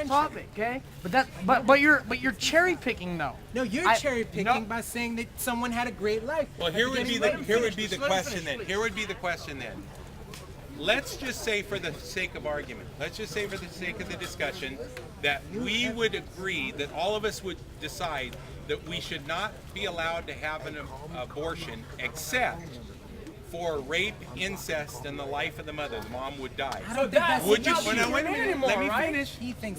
the topic, okay? But you're cherry picking though. No, you're cherry picking by saying that someone had a great life. Well, here would be the question then. Here would be the question then. Let's just say, for the sake of argument, let's just say for the sake of the discussion, that we would agree, that all of us would decide that we should not be allowed to have an abortion except for rape, incest, and the life of the mother. The mom would die. Would you? Let me finish.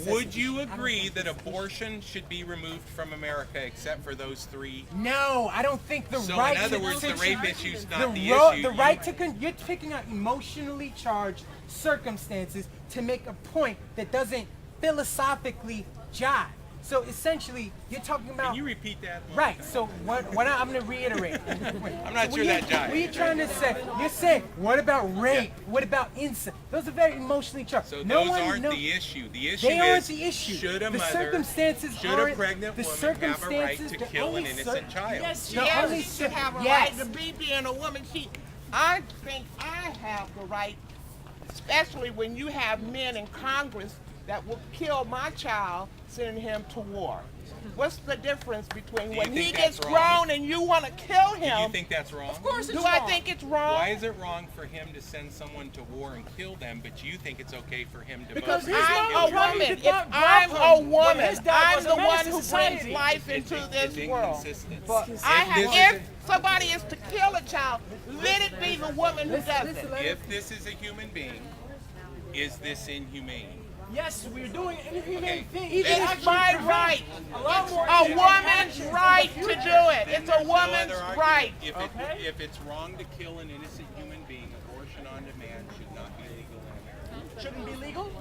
Would you agree that abortion should be removed from America except for those three? No, I don't think the right. So in other words, the rape issue is not the issue. The right to you're picking out emotionally charged circumstances to make a point that doesn't philosophically jive. So essentially, you're talking about. Can you repeat that? Right. So what I'm going to reiterate. I'm not sure that jives. What are you trying to say? You're saying, what about rape? Yeah. What about incest? Those are very emotionally charged. So those aren't the issue. The issue aren't the issue. Should a the mother, circumstances should a pregnant woman have a right to kill an innocent child? Yes, she should have a right to be being a woman. I think I have the right, especially when you have men in Congress that will kill my child, sending him to war. What's the difference between when he gets grown and you want to kill him? Do you think that's wrong? Of course it's wrong. Do I think it's wrong? Why is it wrong for him to send someone to war and kill them, but you think it's okay for him to because I'm a woman. If I'm a woman, I'm the one who brings life into this world. But if somebody is to kill a child, let it be the woman who does it. If this is a human being, is this inhumane? Yes, we're doing an inhumane thing. It's my right. A woman's right to do it. It's a woman's right. If it's wrong to kill an innocent human being, abortion on demand should not be legal in America. Shouldn't be legal?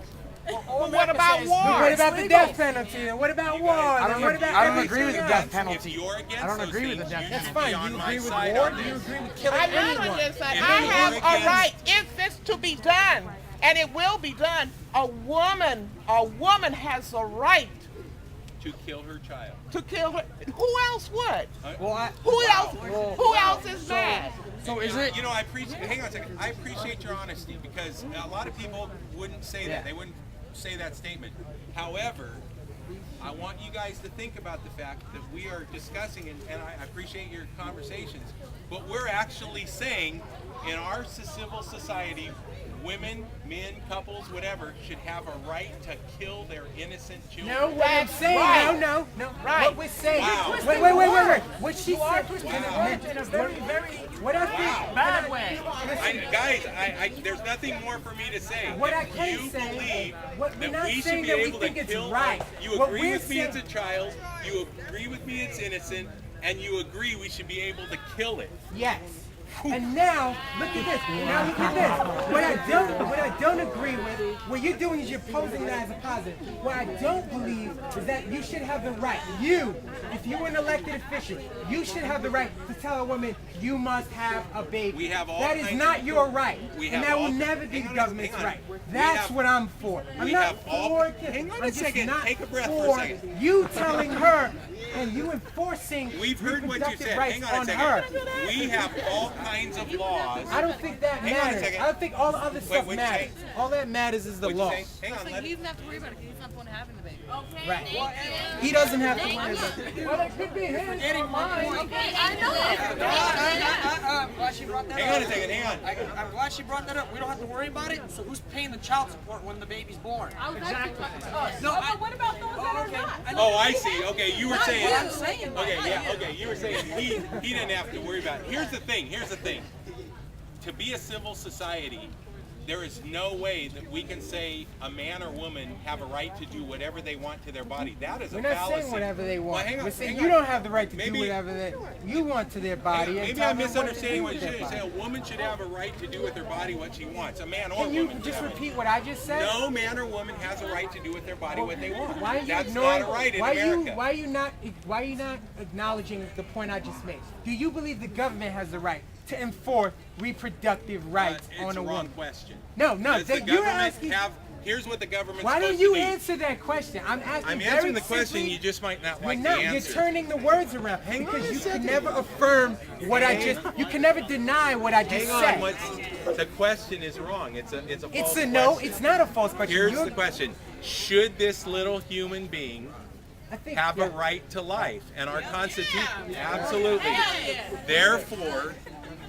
Well, what about war? What about the death penalty? And what about war? I don't agree with the death penalty. If you're against I don't agree with the death penalty. That's fine. You agree with war? Do you agree with killing anyone? I'm not against that. I have a right, if it's to be done, and it will be done. A woman has a right to kill her child. To kill her. Who else would? Well, who else is mad? So is it? You know, hang on a second. I appreciate your honesty because a lot of people wouldn't say that. They wouldn't say that statement. However, I want you guys to think about the fact that we are discussing, and I appreciate your conversations, but we're actually saying in our civil society, women, men, couples, whatever, should have a right to kill their innocent children. No, what I'm saying, right. no. Right. What we're saying, wow. wait. What she said, in a very, what I think, bad way. Guys, there's nothing more for me to say. What I if can you say, believe we're not that we should saying be that we able to think it's kill, right. you What agree we're with me saying- it's a child, you agree with me it's innocent, and you agree we should be able to kill it. Yes. And now, look at this. Now look at this. What I don't agree with, what you're doing is you're posing that as a positive. What I don't believe is that you should have the right. You, if you were an elected official, you should have the right to tell a woman you must have a baby. We have all that is kinds not of, your right. We And have that all, will never be the government's hang on. right. That's what I'm for. I'm not for hang on I'm a just second. not Take a breath for for a second. you telling her and you enforcing We've heard what you reproductive said. rights Hang on a on second. her. We have all kinds of laws. I don't think that Hang on a matters. second. I don't think all the other stuff what'd you matters. say? All that matters is the What'd you law. say? Hang on. He doesn't have to worry about it because he's not the one having the baby. Okay, Right. thank you. He doesn't have to worry about it. Well, it could be his or mine. Okay, I know. I'm glad she brought that Hang up. on a second. Hang on. I'm glad she brought that up. We don't have to worry about it. So who's paying the child support when the baby's born? I was actually talking to us. No, but what about those that are not? Oh, I see. Okay, you were saying. I'm saying. Okay, yeah. Okay, you were saying he didn't have to worry about it. Here's the thing. To be a civil society, there is no way that we can say a man or woman have a right to do whatever they want to their body. That is a We're not fallacy. saying whatever they want. Well, hang on, We're saying hang you on. don't have the right to Maybe- do whatever you want to their body. and Maybe tell I'm them what to misunderstanding do what with you their said. Say body. a woman should have a right to do with her body what she wants. A man or Can you woman. should just have a- repeat what I just said? No man or woman has a right to do with their body what they want. Why are you That's ignoring? not a right in why America. Why are you not acknowledging the point I just made? Do you believe the government has the right to enforce reproductive rights It's on a a wrong woman? question. No. Does the You're government asking. have? here's what the government's Why don't supposed you to be. answer that question? I'm asking. I'm very answering the question. simply. You just might not You're like not. the You're answer. turning the words around because you can never affirm what I just. You can never deny what I just Hang on. said. The question is wrong. It's a false It's a no. question. It's not a false question. Here's You're- the question: should this little human being I think, have yeah. a right to life? And our Constitution, absolutely. Therefore,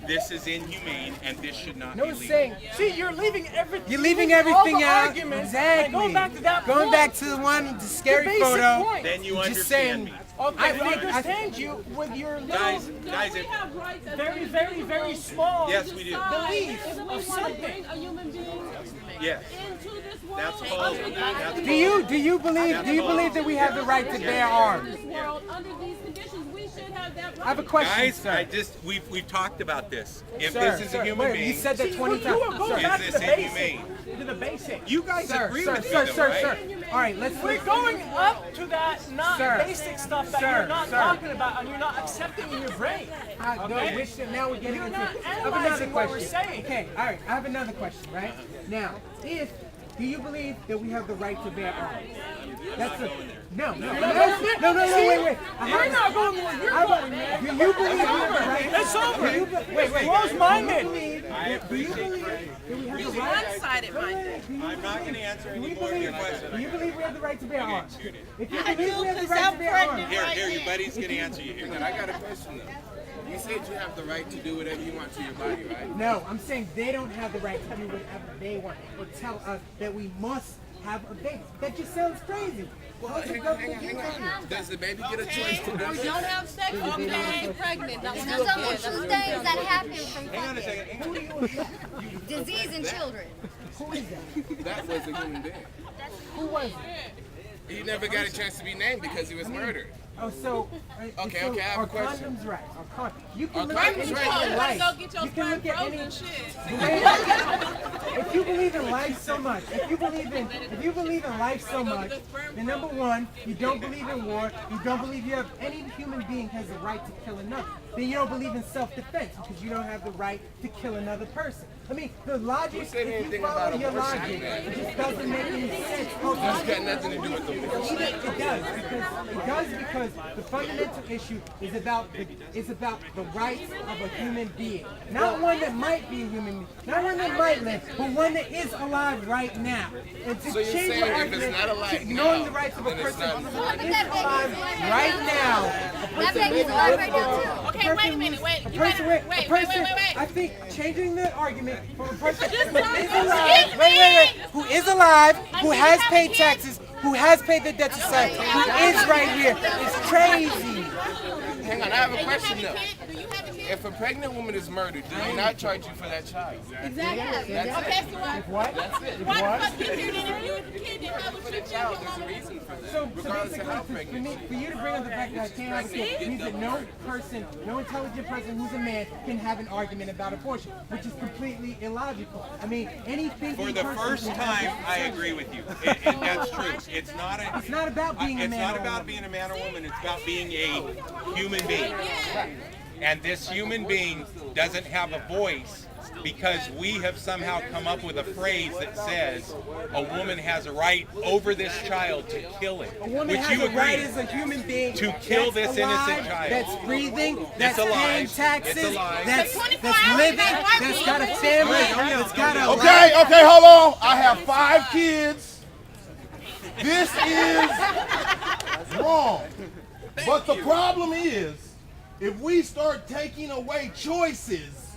this is inhumane, and this should not No be one's legal. saying. See, you're leaving everything. You're leaving everything all the out. arguments, Exactly. and going back to that Going point. back to the one, the scary basic photo. point. Then you Just understand saying- me. Okay, I I think- understand you with your little, Guys, We if, have rights as very, human very, beings, very though. small yes, we do. belief If we of want to something. bring a human being Yes. into this world, That's called. under That's these Do you believe that we have the right to bear arms? this world, under these conditions, we should have that right. I have a question, Guys, sir. we've talked about this. If Sir, this is sir, a human wait, being, you said that 20 You times. are going Sir, back Is to the this basics. inhumane? To the basics. you guys sir, agree sir, with me, sir, though, sir, right? sir. All right, let's. We're going up to that not Sir. basic stuff that Sir, you're not sir. talking about and you're not accepting in your brain. No, now we're getting You're into. not I have another analyzing what we're question. saying. Okay, all right. I have another question. Right now, do you believe that we have the right to bear arms? That's a no. Wait. You're not going where you're going, man. Do you believe we have the right? It's over. Do you be- wait. Close-minded. Do you believe that we have the right? One-sided minded. I'm not going to answer Do any we more of your believe? question. Do you believe we have the right to bear arms? shoot it. If you believe we have the right to bear arms, Here, your buddy's going to answer you here. I got a question though. You said you have the right to do whatever you want to your body, right? no, I'm saying they don't have the right to do whatever they want or tell us that we must have a baby. That just sounds crazy. Well, hang on. Does the baby get a choice to Or do? don't have sex or get pregnant. That's There's only two things that happen from Hang on a fucking second. disease in children. Who is that? That was a human being. Who was it? He never got a chance to be named because he was murdered. Oh, so Okay, so I have are a question. condoms right? You can Are look at condoms anything right? in Go life. get your You can look sperm at any. frozen shit. If you believe in life so much, if you believe in life so much, then number one, you don't believe in war. You don't believe you have any human being has the right to kill another. Then you don't believe in self-defense because you don't have the right to kill another person. I mean, the logic. said If you anything follow about your abortion, logic, man? it just doesn't make any sense. It's got nothing to do with the abortion. It does because the fundamental issue is about the rights of a human being, not one that might be a human being, not one that might live, but one that is alive right now. And to So you're change saying your if argument it's not alive to knowing now, the rights of a then it's person not who alive. is alive right now. That baby's alive right now too. Okay, wait a minute. Wait. A You person, better, wait. I think changing the argument from a person who tell is me. alive, who is alive, who has paid taxes, who has paid the debt to society, who is right here, is crazy. Hang on, I have a question Do you though. have a kid? If a pregnant woman is murdered, do they not charge you for that child? Exactly. That's Okay, it. so what? What? Why the fuck you here then if you was a kid? Then how would For you the feel child, your there's a mama? reason for that. So Regardless of how basically, pregnant. for you to bring up the fact that I can't have a kid means that no person, no intelligent person who's a man can have an argument about abortion, which is completely illogical. I mean, anything. For the first time, I agree with you. That's true. It's not a. It's not about being a It's man. not or a about woman. being a man or woman. It's about being a human being. And this human being doesn't have a voice because we have somehow come up with a phrase that says a woman has a right over this child to kill it. A woman Which has you a right agree. as a human being To kill that's this alive, innocent child. That's breathing, that's alive. paying It's taxes, alive. that's 24 hours living, without working. that's got a family, that's got a Okay, okay, hold on. I have 5 kids. This is wrong. But the problem is, if we start taking away choices,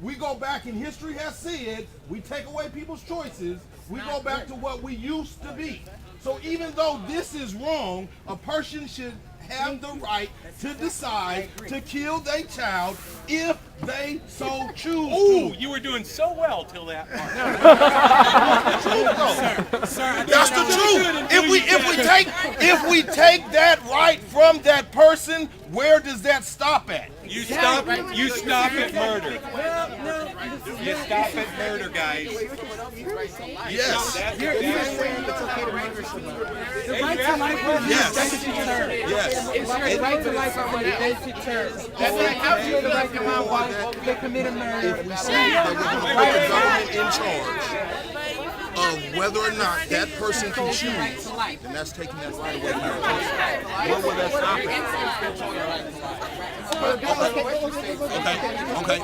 we go back and history has said, we take away people's choices, we go back to what we used to be. So even though this is wrong, a person should have the right to decide to kill their child if they so choose Ooh, to. you were doing so well till that part. That's the truth. If we take that right from that person, where does that stop at? You stop at murder. Well, no, You stop at murder, guys. Yes. That's the right to life was Yes. an indentured term. Yes. The right to life was an indentured term. That's like how you the right to my wife, they commit a murder. If we say that we're going to put the government in charge of whether or not that person can choose, then that's taking that right away from that person. Where will that stop it? Okay.